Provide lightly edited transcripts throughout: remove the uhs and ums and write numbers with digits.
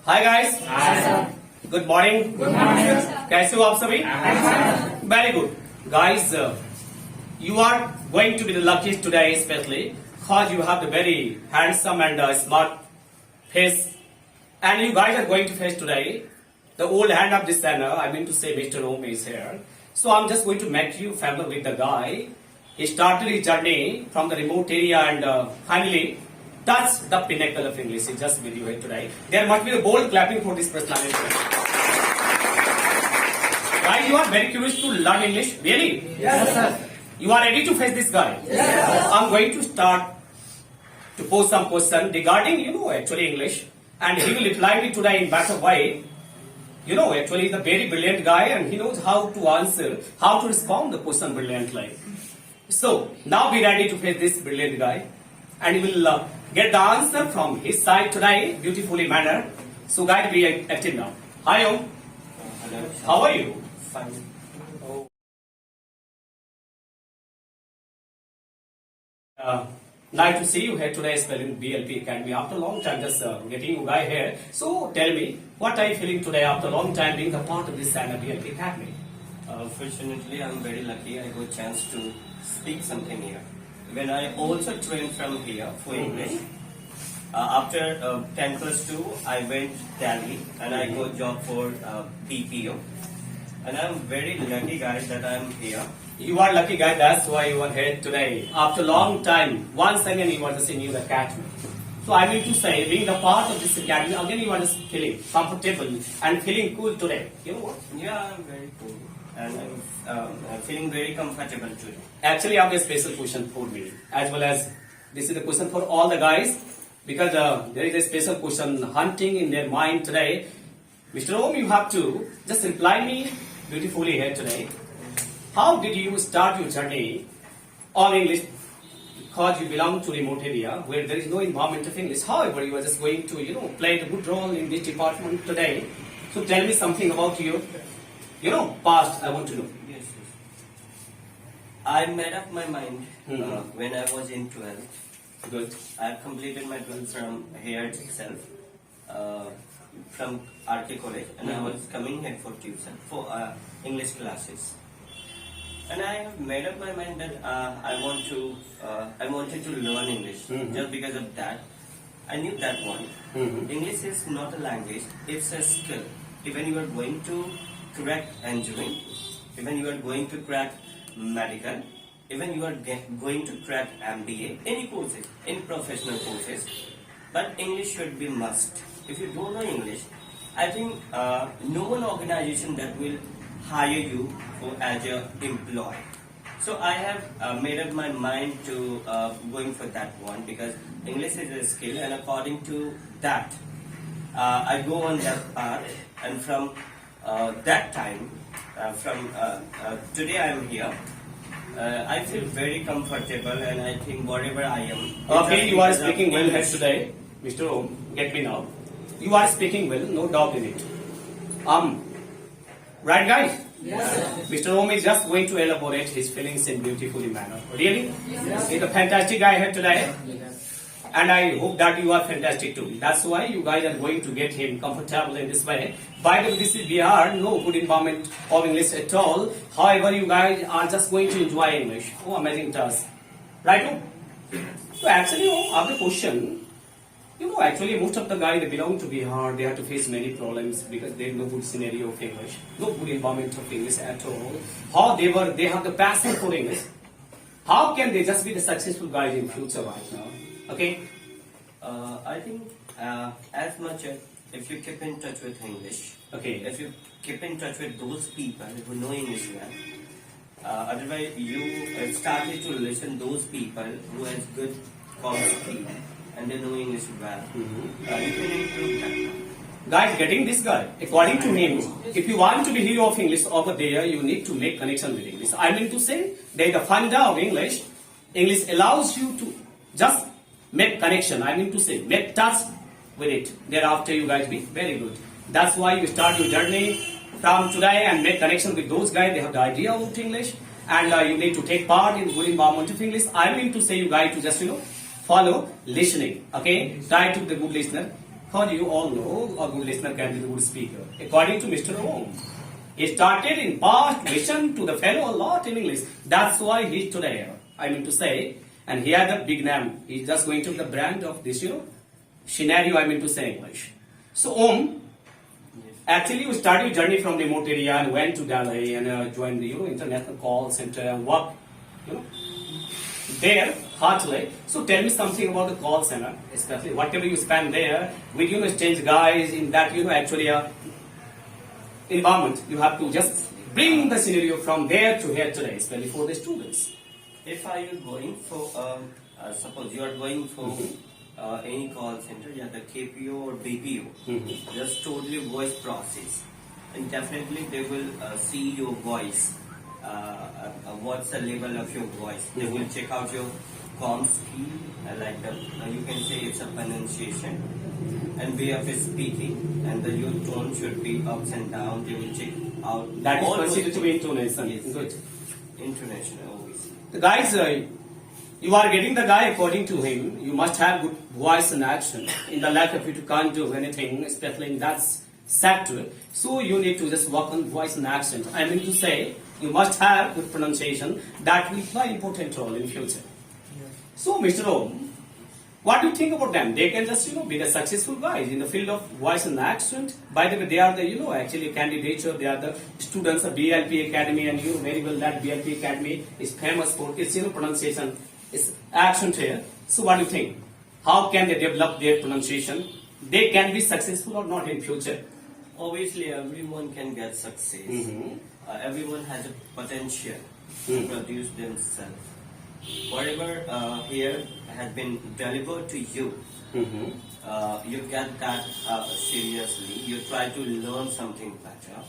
Hi guys, good morning. कैसे हो आप सभी? Very good guys, you are going to be the luckiest today, especially because you have the very handsome and smart face, and you guys are going to face today the old hand of this channel. I mean to say, Mr. Om is here. So I'm just going to make you familiar with the guy. He started his journey from the remote area and finally touched the pinnacle of English. It's just with you here today. There must be a bold clapping for this personality. Guys, you are very curious to learn English, really? Yes, sir. You are ready to face this guy? Yes. I'm going to start to pose some question regarding, actually English, and he will reply me today in better way. Actually he's a very brilliant guy and he knows how to answer, how to respond the question brilliantly. So, now be ready to face this brilliant guy and he will get the answer from his side today, beautifully manner. So guys, be active now. Hi Om. Hello. How are you? Fine. Nice to see you here today, spelling BLP Academy. After a long time, just getting you guy here. So tell me, what are you feeling today after a long time being a part of this BLP Academy? Fortunately, I'm very lucky. I got a chance to speak something here. When I also trained from here for English. After 10 plus 2, I went Delhi and I got job for BPO. And I'm very lucky, guys, that I'm here. You are lucky guy, that's why you are here today. After a long time, once again you are just in your academy. So I mean to say, being a part of this academy, again you are just feeling comfortable and feeling cool today. You know what? Yeah, I'm very cool. And I'm feeling very comfortable today. Actually, I have a special question for me, as well as this is the question for all the guys, because there is a special question hunting in their mind today. Mr. Om, you have to just reply me beautifully here today. How did you start your journey on English? Because you belong to remote area where there is no environment of English. However, you are just going to, play the good role in this department today. So tell me something about your, past. I want to know. Yes, yes. I made up my mind when I was in 12th. Good. I have completed my 12th from here itself, from RK College, and I was coming here for tuition, for English classes. And I have made up my mind that I wanted to learn English. Just because of that, I knew that one. English is not a language; it's a skill. Even you are going to crack engineering, even you are going to crack medical, even you are going to crack MBA, any courses, any professional courses. But English should be must. If you don't know English, I think no one organization that will hire you as your employee. So I have made up my mind to going for that one because English is a skill, and according to that, I go on that path. And from that time, from today I am here. I feel very comfortable, and I think whatever I am. Okay, you are speaking well here today, Mr. Om. Get me now. You are speaking well, no doubt in it. Right, guys? Yes. Mr. Om is just going to elaborate his feelings in beautifully manner. Really? Yes. He's a fantastic guy here today, Yes. and I hope that you are fantastic too. That's why you guys are going to get him comfortable in this way. By the way, this is Bihar, no good environment of English at all. However, you guys are just going to enjoy English. Oh, amazing task. Right? Om? So actually, Om, I have a question. Actually, most of the guys, they belong to Bihar, they have to face many problems because there is no good scenario of English, no good environment of English at all. How they have the passion for English. How can they just be the successful guys in future right now? Okay? I think as much as if you keep in touch with English, Okay. if you keep in touch with those people who know English well, otherwise you started to listen those people who has good common speed and they know English well. You can improve that. Guys, getting this guy, according to him, if you want to be hero of English over there, you need to make connection with English. I mean to say, there is the funda of English. English allows you to just make connection. I mean to say, make touch with it. Thereafter, you guys be very good. That's why you start your journey from today and make connection with those guys. They have the idea about English, and you need to take part in good environment of English. I mean to say, you guys to just follow listening. Okay, try to be the good listener. Because you all know a good listener can be a good speaker. According to Mr. Om, he started in past, listened to the fellow a lot in English. That's why he's today here. I mean to say, and he had a big name. He's just going to be the brand of this, scenario, I mean to say English. So Om, actually you started your journey from remote area and went to Delhi and joined the international call center and worked, there heartily. So tell me something about the call center, especially whatever you spend there with exchange guys in that actually environment. You have to just bring the scenario from there to here today, especially for the students. If are you going for, suppose you are going for any call center, the KPO or BPO, just totally voice process, and definitely they will see your voice, what's the level of your voice. They will check out your comm skill, like you can say it's a pronunciation and way of speaking, and your tone should be ups and down. They will check out. That is all considered those to be things. intonation. Yes. Good. Intonation, always. The guys, you are getting the guy according to him. You must have good voice and action. In the lack of it, you can't do anything, especially in that sector. So you need to just work on voice and accent. I mean to say, you must have good pronunciation. That will play important role in future. So, Mr. Om, what do you think about them? They can just, be the successful guys in the field of voice and accent. By the way, they are the, actually candidates. They are the students of BLP Academy, and you know very well that BLP Academy is famous for its, pronunciation, its accent here. So, what do you think? How can they develop their pronunciation? They can be successful or not in future. Obviously, everyone can get success. Everyone has a potential to produce themselves. Whatever here has been delivered to you, you get that seriously. You try to learn something better.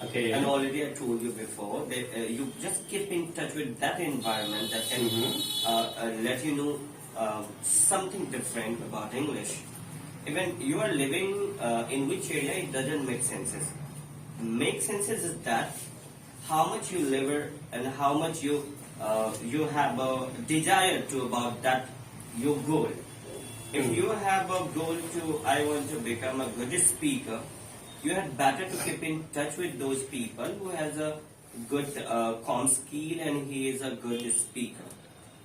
Okay. And already I told you before that you just keep in touch with that environment that can let you know something different about English. Even you are living in which area, it doesn't make senses. Make senses is that how much you live and how much you have a desire to about that your goal. If you have a goal to I want to become a good speaker, you had better to keep in touch with those people who has a good comm skill and he is a good speaker.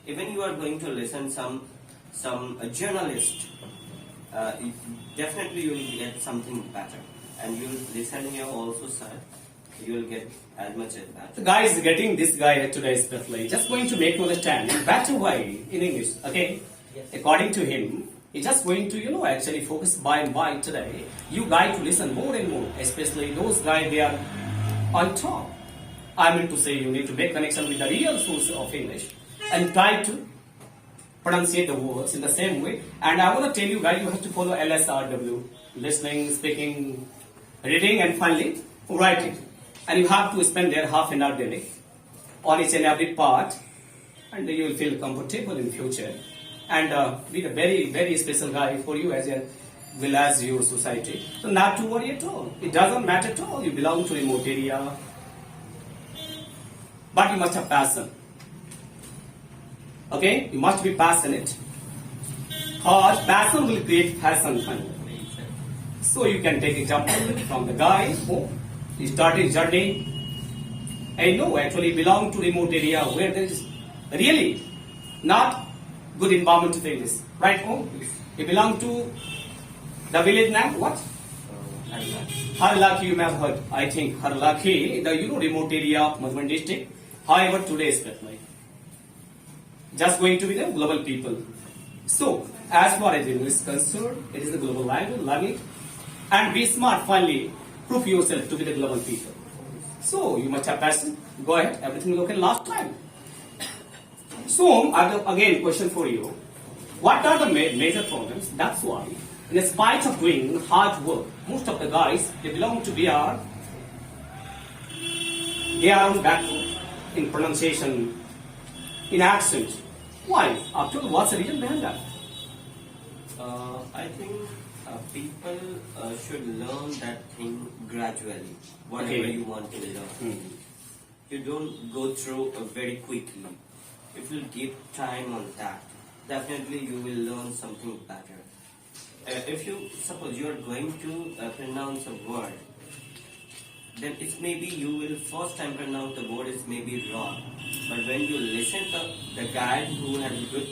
Even you are going to listen some journalist, definitely you will get something better. And you will listen here also, sir. You will get as much as that. The guy is getting this guy today especially. Just going to make you understand in better way in English. Okay? Yes. According to him, he's just going to, actually focus by and by today. You guys to listen more and more. Especially those guys, they are on top. I mean to say you need to make connection with the real source of English and try to pronunciate the words in the same way. And I want to tell you guys, you have to follow LSRW. Listening, speaking, reading, and finally writing. And you have to spend there half an hour daily on each and every part, and you will feel comfortable in future. And be a very, very special guy for you as well as your society. So not to worry at all. It doesn't matter at all. You belong to a remote area, but you must have passion. Okay, you must be passionate. Cause passion will create fashion finally. So you can take example from the guy who started his journey. I know actually belong to remote area where there is really not good environment to take this. Right home? He belong to the village name, what? Harlaki, you may have heard. I think Harlaki, the remote area of Madhubani district. However, today especially, just going to be the global people. So, as far as English is concerned, it is the global language, learn it, and be smart. Finally, prove yourself to be the global people. So, you must have passion. Go ahead. Everything will okay last time. So, I have again question for you. What are the major problems? That's why, in spite of doing hard work, most of the guys, they belong to BR, they are on back foot in pronunciation, in accent. Why? After all, what's the reason behind that? I think people should learn that thing gradually, whatever Okay. you want to learn. You don't go through very quickly. If you give time on that, definitely you will learn something better. if you suppose you are going to pronounce a word, then it may be you will first time pronounce the word is maybe wrong. But when you listen to the guy who has a good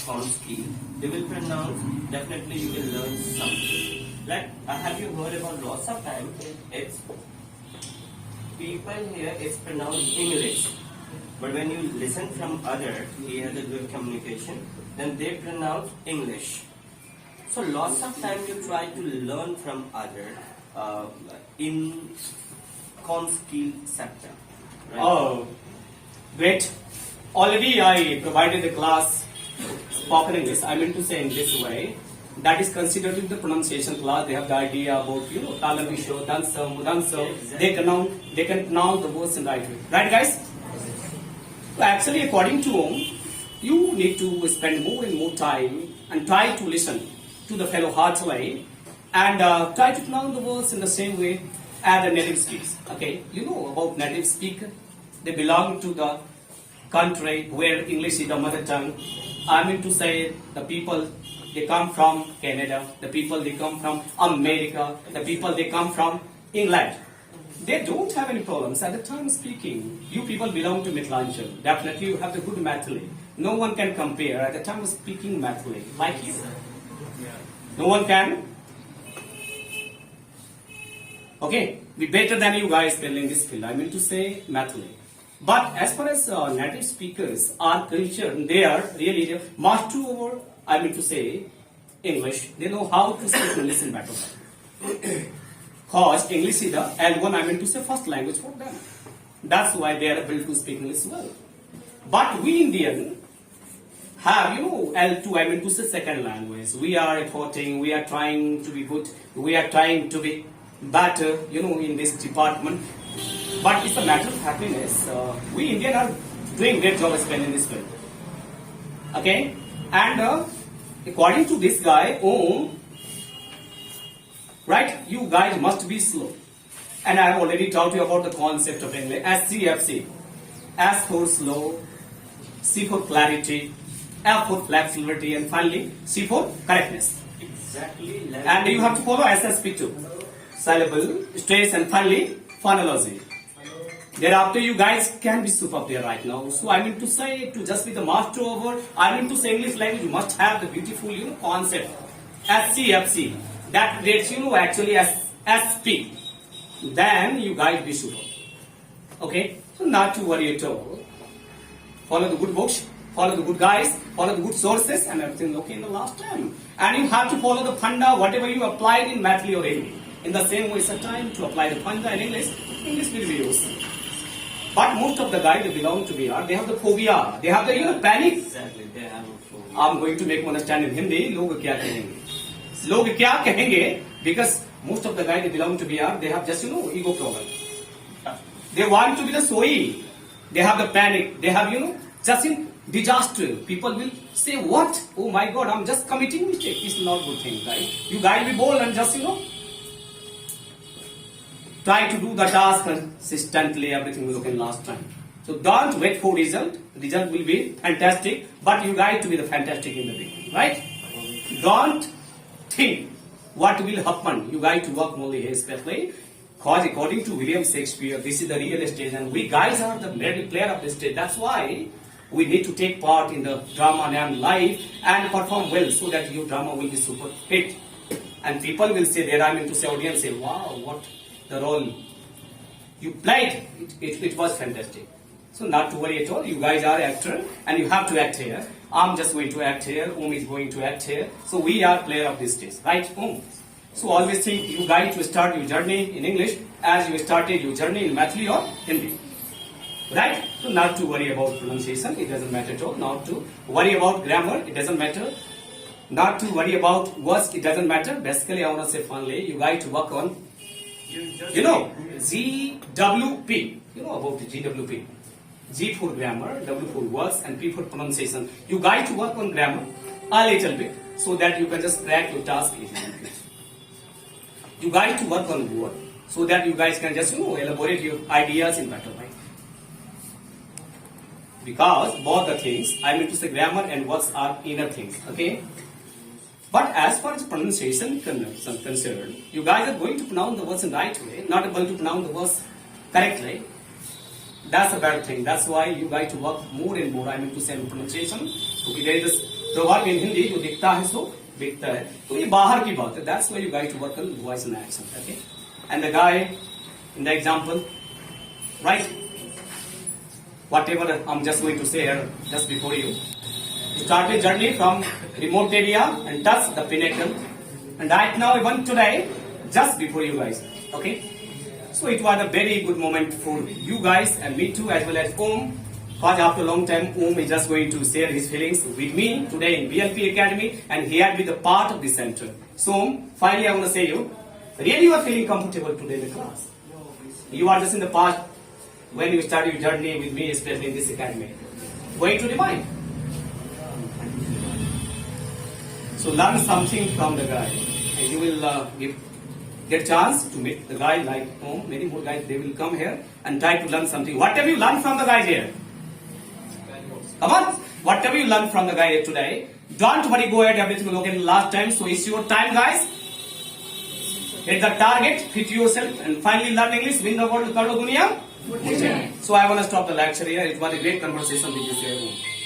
comm skill, they will pronounce, definitely you will learn something. Like, have you heard about lots of time, it's people here it's pronounced English. But when you listen from other, he has a good communication, then they pronounce English. So lots of time you try to learn from other in comm skill sector. Right? Oh, great. Already I provided a class spoken English. I mean to say in this way. That is considered in the pronunciation class. They have the idea about, Talavisho, Dansa, Mudansa. They can pronounce the words in the right way. Right, guys? So actually, according to whom, you need to spend more and more time and try to listen to the fellow heartily and try to pronounce the words in the same way as the native speakers. Okay, you know about native speaker. They belong to the country where English is the mother tongue. I mean to say the people they come from Canada, the people they come from America, the people they come from England. They don't have any problems at the time of speaking. You people belong to Mithilanchal. Definitely you have the good Mathili. No one can compare at the time of speaking Mathili like you. No one can. Okay, we better than you guys spelling this field. I mean to say Mathili. But as far as native speakers are concerned, they are really the master over, I mean to say, English. They know how to speak and listen better. Because English is the L1, I mean to say, first language for them. That's why they are able to speak English well. But we Indian have, L2, I mean to say, second language. We are efforting, we are trying to be good, we are trying to be better, in this department. But it's a matter of happiness. We Indian are doing great job spending this field. Okay? And according to this guy, right, you guys must be slow. And I have already taught you about the concept of English. SCFC. S for slow, C for clarity, F for flexibility, and finally C for correctness. Exactly. And you have to follow SSP too. Syllable, stress, and finally phonology. Thereafter, you guys can be superb there right now. So I mean to say, to just be the master over, I mean to say English language, you must have the beautiful, concept. SCFC. That rates, actually as SP. Then you guys be superb. Okay? So not to worry at all. Follow the good books, follow the good guys, follow the good sources, and everything okay in the last time. And you have to follow the Panda, whatever you applied in Mathli or Hindi. In the same way, it's a time to apply the Panda in English will be used. But most of the guys they belong to BR, they have the phobia, they have the panic. Exactly, they have a phobia. I'm going to make one understand in Hindi. लोग क्या कहेंगे? लोग क्या कहेंगे? Because most of the guys they belong to BR, they have just ego problem. They want to be the soy. They have the panic. They have just in disaster. People will say what? Oh my God, I'm just committing mistake. It's not good thing, right? You guys be bold and just try to do the task consistently, everything will look in last time. So don't wait for result. Result will be fantastic, but you guys to be the fantastic in the beginning, right? Don't think what will happen. You guys to work only here especially, because according to William Shakespeare, this is the real stage and we guys are the real player of the stage. That's why we need to take part in the drama named life and perform well so that your drama will be super hit. And people will say there, I mean to say audience say, wow, what the role you played, it was fantastic. So not to worry at all, you guys are actor and you have to act here. I'm just going to act here, is going to act here. So we are player of this stage, right? So always think you guys to start your journey in English as you started your journey in Mathli or Hindi. Right? So not to worry about pronunciation, it doesn't matter at all. Not to worry about grammar, it doesn't matter. Not to worry about words, it doesn't matter. Basically, I want to say finally, you guys to work on GWP. You know about the GWP. G for grammar, W for words, and P for pronunciation. You guys to work on grammar a little bit so that you can just crack your task easily. You guys to work on word so that you guys can just elaborate your ideas in better way. Because both the things, I mean to say grammar and words are inner things. Okay. But as far as pronunciation concerned, you guys are going to pronounce the words in right way, not going to pronounce the words correctly. That's a bad thing. That's why you guys to work more and more. I mean to say on pronunciation. क्योंकि there is this proverb in Hindi जो दिखता है सो दिखता है. तो ये बाहर की बात है. That's why you guys to work on voice and accent. Okay. And the guy in the example, right? Whatever I'm just going to say here, just before you. Start a journey from remote area and touch the pinnacle. And right now, even today, just before you guys. Okay. So it was a very good moment for you guys and me too, as well as Om. Because after a long time, Om is just going to share his feelings with me today in BLP Academy, and he had been the part of the center. So Om, finally I want to say you, really you are feeling comfortable today in the class. You are just in the past when you started your journey with me, especially in this academy. Going to the mind. So learn something from the guy, and you will get chance to meet the guy like many more guys. They will come here and try to learn something. Whatever you learn from the guys here, come on. Whatever you learn from the guy here today, don't worry. Go ahead, everything will okay last time. So it's your time, guys. Hit the target, fit yourself, and finally learn English. Win the world, kar lo duniya. So I want to stop the lecture here. It was a great conversation with you.